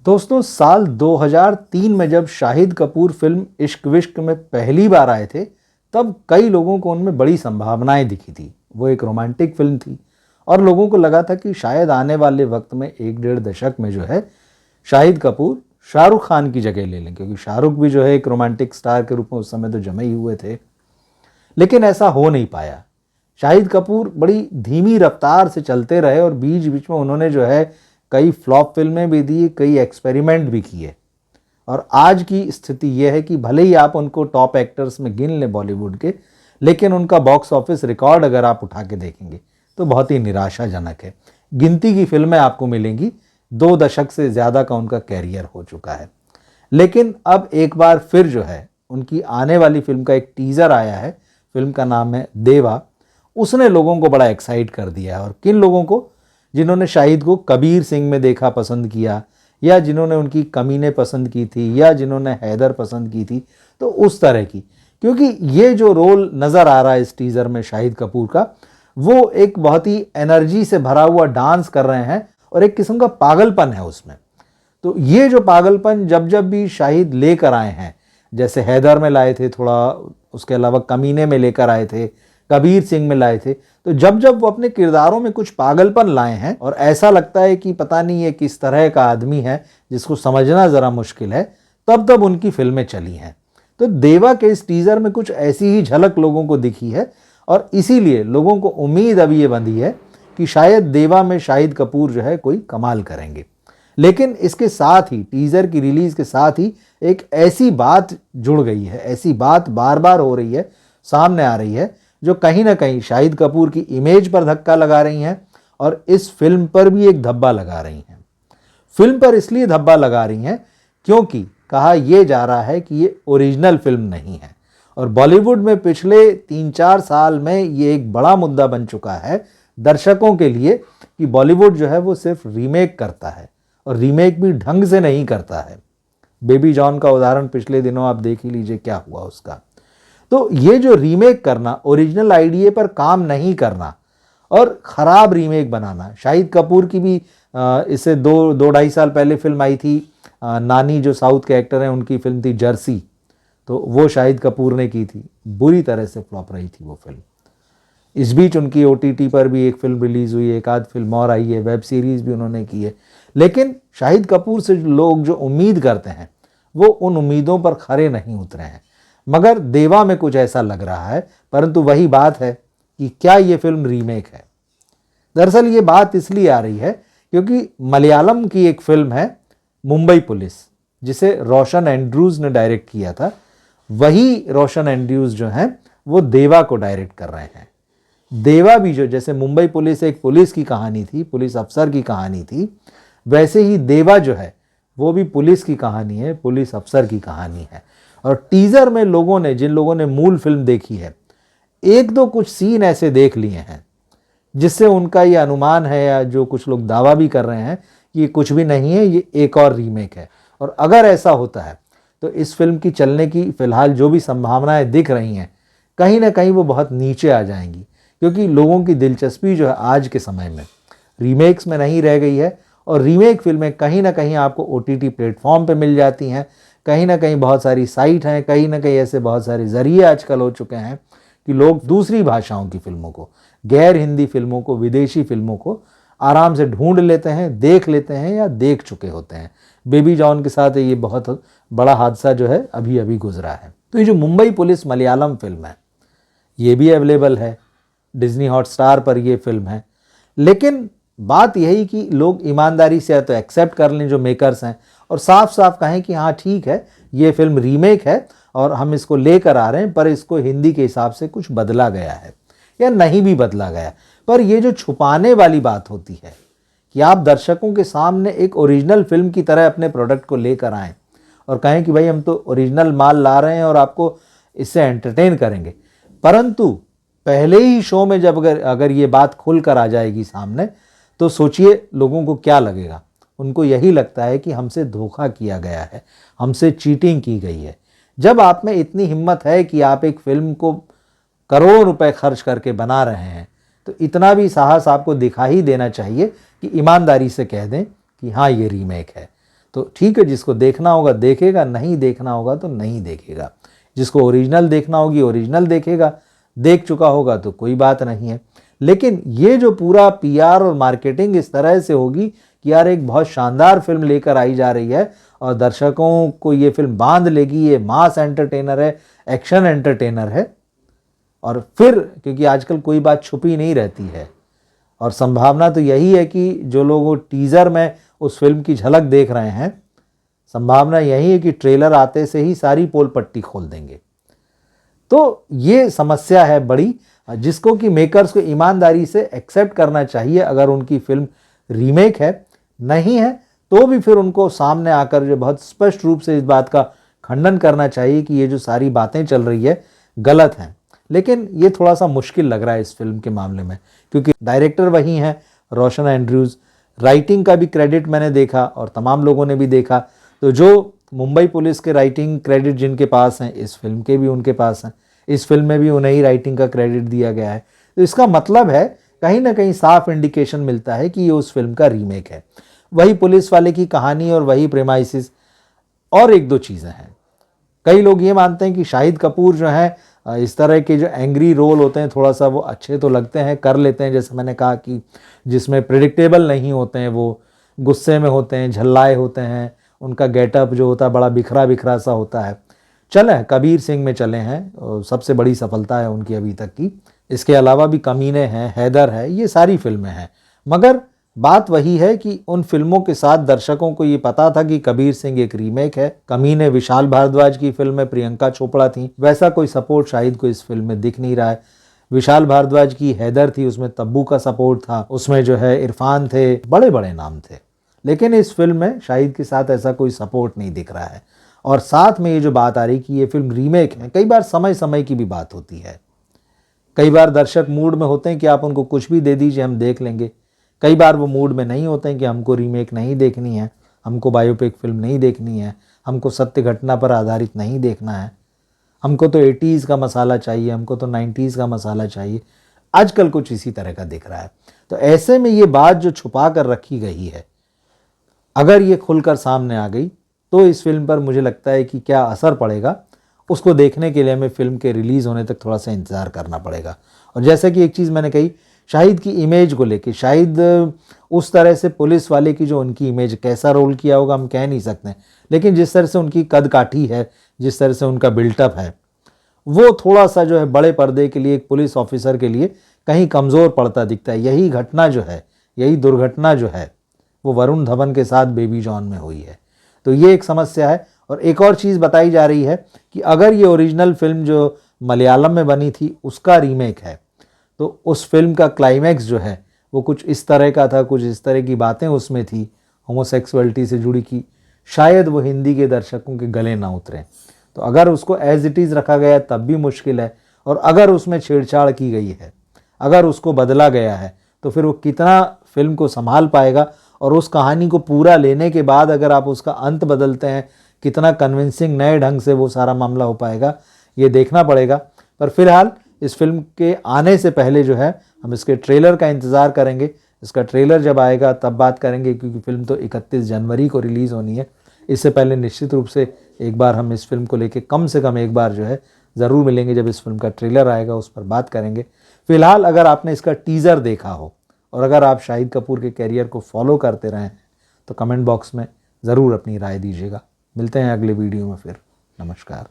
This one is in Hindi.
दोस्तों, साल 2003 में जब शाहिद कपूर फिल्म इश्क विश्क में पहली बार आए थे, तब कई लोगों को उनमें बड़ी संभावनाएं दिखी थी। वो एक रोमांटिक फिल्म थी और लोगों को लगा था कि शायद आने वाले वक्त में एक डेढ़ दशक में जो है शाहिद कपूर शाहरुख खान की जगह ले लें, क्योंकि शाहरुख भी जो है एक रोमांटिक स्टार के रूप में उस समय तो जमे ही हुए थे। लेकिन ऐसा हो नहीं पाया। शाहिद कपूर बड़ी धीमी रफ्तार से चलते रहे और बीच बीच में उन्होंने जो है कई फ्लॉप फिल्में भी दी, कई एक्सपेरिमेंट भी किए। और आज की स्थिति यह है कि भले ही आप उनको टॉप एक्टर्स में गिन लें बॉलीवुड के, लेकिन उनका बॉक्स ऑफिस रिकॉर्ड अगर आप उठा के देखेंगे तो बहुत ही निराशाजनक है। गिनती की फिल्में आपको मिलेंगी, 2 दशक से ज़्यादा का उनका कैरियर हो चुका है। लेकिन अब एक बार फिर जो है उनकी आने वाली फिल्म का एक टीज़र आया है। फिल्म का नाम है देवा। उसने लोगों को बड़ा एक्साइट कर दिया है। और किन लोगों को? जिन्होंने शाहिद को कबीर सिंह में देखा, पसंद किया, या जिन्होंने उनकी कमीने पसंद की थी, या जिन्होंने हैदर पसंद की थी, तो उस तरह की। क्योंकि ये जो रोल नज़र आ रहा है इस टीज़र में शाहिद कपूर का, वो एक बहुत ही एनर्जी से भरा हुआ डांस कर रहे हैं और एक किस्म का पागलपन है उसमें। तो ये जो पागलपन जब जब भी शाहिद लेकर आए हैं, जैसे हैदर में लाए थे थोड़ा, उसके अलावा कमीने में लेकर आए थे, कबीर सिंह में लाए थे, तो जब जब वो अपने किरदारों में कुछ पागलपन लाए हैं और ऐसा लगता है कि पता नहीं ये किस तरह का आदमी है जिसको समझना ज़रा मुश्किल है, तब तब उनकी फिल्में चली हैं। तो देवा के इस टीज़र में कुछ ऐसी ही झलक लोगों को दिखी है और इसीलिए लोगों को उम्मीद अब ये बंधी है कि शायद देवा में शाहिद कपूर जो है कोई कमाल करेंगे। लेकिन इसके साथ ही, टीज़र की रिलीज़ के साथ ही, एक ऐसी बात जुड़ गई है, ऐसी बात बार बार हो रही है, सामने आ रही है, जो कहीं ना कहीं शाहिद कपूर की इमेज पर धक्का लगा रही हैं और इस फिल्म पर भी एक धब्बा लगा रही हैं। फिल्म पर इसलिए धब्बा लगा रही हैं क्योंकि कहा यह जा रहा है कि ये ओरिजिनल फिल्म नहीं है। और बॉलीवुड में पिछले 3-4 साल में ये एक बड़ा मुद्दा बन चुका है दर्शकों के लिए कि बॉलीवुड जो है वो सिर्फ रीमेक करता है और रीमेक भी ढंग से नहीं करता है। बेबी जॉन का उदाहरण पिछले दिनों आप देख ही लीजिए क्या हुआ उसका। तो ये जो रीमेक करना, ओरिजिनल आइडिया पर काम नहीं करना और ख़राब रीमेक बनाना, शाहिद कपूर की भी इससे 2-2.5 साल पहले फिल्म आई थी, नानी जो साउथ के एक्टर हैं उनकी फिल्म थी जर्सी, तो वो शाहिद कपूर ने की थी, बुरी तरह से फ्लॉप रही थी वो फिल्म। इस बीच उनकी OTT पर भी एक फिल्म रिलीज़ हुई है, एक आध फिल्म और आई है, वेब सीरीज़ भी उन्होंने की है। लेकिन शाहिद कपूर से लोग जो उम्मीद करते हैं वो उन उम्मीदों पर खरे नहीं उतरे हैं। मगर देवा में कुछ ऐसा लग रहा है, परंतु वही बात है कि क्या ये फिल्म रीमेक है। दरअसल ये बात इसलिए आ रही है क्योंकि मलयालम की एक फिल्म है मुंबई पुलिस, जिसे रोशन एंड्रूज ने डायरेक्ट किया था। वही रोशन एंड्रूज जो हैं वो देवा को डायरेक्ट कर रहे हैं। देवा भी जो, जैसे मुंबई पुलिस एक पुलिस की कहानी थी, पुलिस अफसर की कहानी थी, वैसे ही देवा जो है वो भी पुलिस की कहानी है, पुलिस अफसर की कहानी है। और टीज़र में लोगों ने, जिन लोगों ने मूल फिल्म देखी है, 1-2 कुछ सीन ऐसे देख लिए हैं जिससे उनका ये अनुमान है, या जो कुछ लोग दावा भी कर रहे हैं कि ये कुछ भी नहीं है, ये एक और रीमेक है। और अगर ऐसा होता है तो इस फिल्म की चलने की फ़िलहाल जो भी संभावनाएं दिख रही हैं, कहीं ना कहीं वो बहुत नीचे आ जाएंगी, क्योंकि लोगों की दिलचस्पी जो है आज के समय में रीमेक्स में नहीं रह गई है। और रीमेक फिल्में कहीं ना कहीं आपको OTT प्लेटफॉर्म पे मिल जाती हैं, कहीं ना कहीं बहुत सारी साइट हैं, कहीं ना कहीं ऐसे बहुत सारे ज़रिए आजकल हो चुके हैं कि लोग दूसरी भाषाओं की फ़िल्मों को, गैर हिंदी फिल्मों को, विदेशी फिल्मों को आराम से ढूंढ लेते हैं, देख लेते हैं या देख चुके होते हैं। बेबी जॉन के साथ ये बहुत बड़ा हादसा जो है अभी अभी गुजरा है। तो ये जो मुंबई पुलिस मलयालम फिल्म है, ये भी अवेलेबल है डिज्नी हॉटस्टार पर, ये फिल्म है। लेकिन बात यही कि लोग ईमानदारी से तो एक्सेप्ट कर लें जो मेकर्स हैं और साफ साफ कहें कि हाँ ठीक है, ये फिल्म रीमेक है और हम इसको लेकर आ रहे हैं, पर इसको हिंदी के हिसाब से कुछ बदला गया है या नहीं भी बदला गया। पर ये जो छुपाने वाली बात होती है कि आप दर्शकों के सामने एक ओरिजिनल फिल्म की तरह अपने प्रोडक्ट को लेकर आएँ और कहें कि भाई हम तो ओरिजिनल माल ला रहे हैं और आपको इससे एंटरटेन करेंगे, परंतु पहले ही शो में जब अगर ये बात खुल कर आ जाएगी सामने, तो सोचिए लोगों को क्या लगेगा। उनको यही लगता है कि हमसे धोखा किया गया है, हमसे चीटिंग की गई है। जब आप में इतनी हिम्मत है कि आप एक फिल्म को करोड़ों रुपए खर्च करके बना रहे हैं, तो इतना भी साहस आपको दिखा ही देना चाहिए कि ईमानदारी से कह दें कि हाँ ये रीमेक है। तो ठीक है, जिसको देखना होगा देखेगा, नहीं देखना होगा तो नहीं देखेगा। जिसको ओरिजिनल देखना होगी ओरिजिनल देखेगा, देख चुका होगा तो कोई बात नहीं है। लेकिन ये जो पूरा पीआर और मार्केटिंग इस तरह से होगी कि यार एक बहुत शानदार फिल्म लेकर आई जा रही है और दर्शकों को ये फिल्म बांध लेगी, ये मास एंटरटेनर है, एक्शन एंटरटेनर है। और फिर क्योंकि आजकल कोई बात छुपी नहीं रहती है और संभावना तो यही है कि जो लोग टीज़र में उस फिल्म की झलक देख रहे हैं, संभावना यही है कि ट्रेलर आते से ही सारी पोल पट्टी खोल देंगे। तो ये समस्या है बड़ी, जिसको कि मेकर्स को ईमानदारी से एक्सेप्ट करना चाहिए। अगर उनकी फिल्म रीमेक है, नहीं है तो भी फिर उनको सामने आकर जो बहुत स्पष्ट रूप से इस बात का खंडन करना चाहिए कि ये जो सारी बातें चल रही है गलत हैं। लेकिन ये थोड़ा सा मुश्किल लग रहा है इस फिल्म के मामले में, क्योंकि डायरेक्टर वही हैं, रोशन एंड्रयूज़। राइटिंग का भी क्रेडिट मैंने देखा और तमाम लोगों ने भी देखा, तो जो मुंबई पुलिस के राइटिंग क्रेडिट जिनके पास हैं, इस फिल्म के भी उनके पास हैं। इस फिल्म में भी उन्हें ही राइटिंग का क्रेडिट दिया गया है। तो इसका मतलब है कहीं ना कहीं साफ इंडिकेशन मिलता है कि ये उस फिल्म का रीमेक है। वही पुलिस वाले की कहानी और वही प्रेमाइसिस और एक दो चीज़ें हैं। कई लोग ये मानते हैं कि शाहिद कपूर जो है इस तरह के जो एंग्री रोल होते हैं थोड़ा सा वो अच्छे तो लगते हैं, कर लेते हैं, जैसे मैंने कहा कि जिसमें प्रिडिक्टेबल नहीं होते हैं, वो गुस्से में होते हैं, झल्लाए होते हैं, उनका गेटअप जो होता है बड़ा बिखरा बिखरा सा होता है। चले कबीर सिंह में चले हैं, सबसे बड़ी सफलता है उनकी अभी तक की। इसके अलावा भी कमीने हैं, हैदर है, ये सारी फिल्में हैं। मगर बात वही है कि उन फिल्मों के साथ दर्शकों को ये पता था कि कबीर सिंह एक रीमेक है। कमीने विशाल भारद्वाज की फिल्म में प्रियंका चोपड़ा थी, वैसा कोई सपोर्ट शाहिद को इस फिल्म में दिख नहीं रहा है। विशाल भारद्वाज की हैदर थी, उसमें तब्बू का सपोर्ट था, उसमें जो है इरफान थे, बड़े बड़े नाम थे। लेकिन इस फिल्म में शाहिद के साथ ऐसा कोई सपोर्ट नहीं दिख रहा है। और साथ में ये जो बात आ रही कि ये फिल्म रीमेक है, कई बार समय समय की भी बात होती है। कई बार दर्शक मूड में होते हैं कि आप उनको कुछ भी दे दीजिए हम देख लेंगे। कई बार वो मूड में नहीं होते हैं कि हमको रीमेक नहीं देखनी है, हमको बायोपिक फिल्म नहीं देखनी है, हमको सत्य घटना पर आधारित नहीं देखना है, हमको तो 80s का मसाला चाहिए, हमको तो 90s का मसाला चाहिए। आजकल कुछ इसी तरह का दिख रहा है। तो ऐसे में ये बात जो छुपा कर रखी गई है, अगर ये खुलकर सामने आ गई तो इस फिल्म पर मुझे लगता है कि क्या असर पड़ेगा, उसको देखने के लिए हमें फिल्म के रिलीज़ होने तक थोड़ा सा इंतज़ार करना पड़ेगा। और जैसे कि एक चीज़ मैंने कही, शाहिद की इमेज को लेके, शाहिद उस तरह से पुलिस वाले की जो उनकी इमेज, कैसा रोल किया होगा हम कह नहीं सकते, लेकिन जिस तरह से उनकी कद काठी है, जिस तरह से उनका बिल्टअप है, वो थोड़ा सा जो है बड़े पर्दे के लिए एक पुलिस ऑफिसर के लिए कहीं कमज़ोर पड़ता दिखता है। यही घटना जो है, यही दुर्घटना जो है, वो वरुण धवन के साथ बेबी जॉन में हुई है। तो ये एक समस्या है। और एक और चीज़ बताई जा रही है कि अगर ये ओरिजिनल फिल्म जो मलयालम में बनी थी उसका रीमेक है, तो उस फिल्म का क्लाइमैक्स जो है वो कुछ इस तरह का था, कुछ इस तरह की बातें उसमें थी होमोसेक्सुअलिटी से जुड़ी की, शायद वो हिंदी के दर्शकों के गले ना उतरें। तो अगर उसको एज इट इज़ रखा गया तब भी मुश्किल है, और अगर उसमें छेड़छाड़ की गई है, अगर उसको बदला गया है, तो फिर वो कितना फिल्म को संभाल पाएगा। और उस कहानी को पूरा लेने के बाद अगर आप उसका अंत बदलते हैं, कितना कन्विंसिंग नए ढंग से वो सारा मामला हो पाएगा, ये देखना पड़ेगा। पर फिलहाल इस फिल्म के आने से पहले जो है हम इसके ट्रेलर का इंतज़ार करेंगे। इसका ट्रेलर जब आएगा तब बात करेंगे, क्योंकि फिल्म तो 31 जनवरी को रिलीज़ होनी है। इससे पहले निश्चित रूप से एक बार हम इस फिल्म को लेके कम से कम एक बार जो है ज़रूर मिलेंगे। जब इस फिल्म का ट्रेलर आएगा उस पर बात करेंगे। फिलहाल अगर आपने इसका टीज़र देखा हो और अगर आप शाहिद कपूर के कैरियर को फॉलो करते रहें तो कमेंट बॉक्स में ज़रूर अपनी राय दीजिएगा। मिलते हैं अगले वीडियो में फिर। नमस्कार।